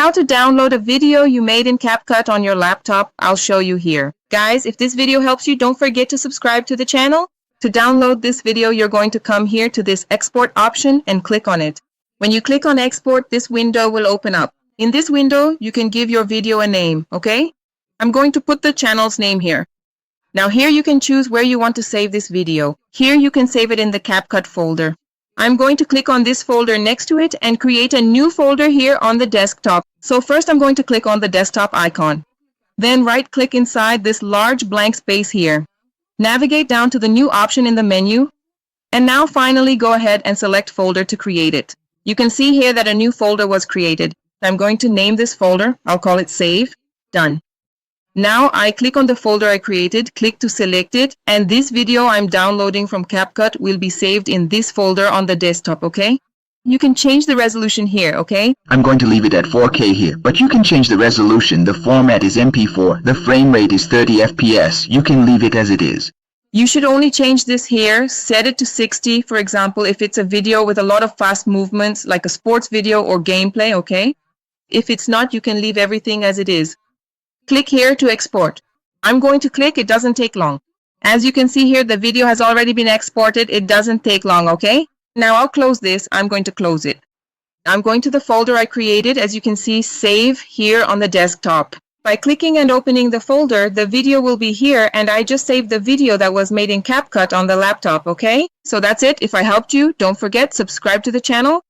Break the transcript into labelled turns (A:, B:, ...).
A: How to download a video you made in CapCut on your laptop, I'll show you here. Guys, if this video helps you, don't forget to subscribe to the channel. To download this video, you're going to come here to this export option and click on it. When you click on export, this window will open up. In this window, you can give your video a name, okay? I'm going to put the channel's name here. Now here you can choose where you want to save this video. Here you can save it in the CapCut folder. I'm going to click on this folder next to it and create a new folder here on the desktop. So first I'm going to click on the desktop icon. Then right-click inside this large blank space here. Navigate down to the new option in the menu. And now finally go ahead and select folder to create it. You can see here that a new folder was created. I'm going to name this folder. I'll call it Save. Done. Now I click on the folder I created, click to select it, and this video I'm downloading from CapCut will be saved in this folder on the desktop, okay? You can change the resolution here, okay?
B: I'm going to leave it at 4K here, but you can change the resolution. The format is MP4. The frame rate is 30 FPS. You can leave it as it is.
A: You should only change this here, set it to 60, for example, if it's a video with a lot of fast movements, like a sports video or gameplay, okay? If it's not, you can leave everything as it is. Click here to export. I'm going to click, it doesn't take long. As you can see here, the video has already been exported. It doesn't take long, okay? Now I'll close this. I'm going to close it. I'm going to the folder I created. As you can see, save here on the desktop. By clicking and opening the folder, the video will be here, and I just saved the video that was made in CapCut on the laptop, okay? So that's it. If I helped you, don't forget, subscribe to the channel.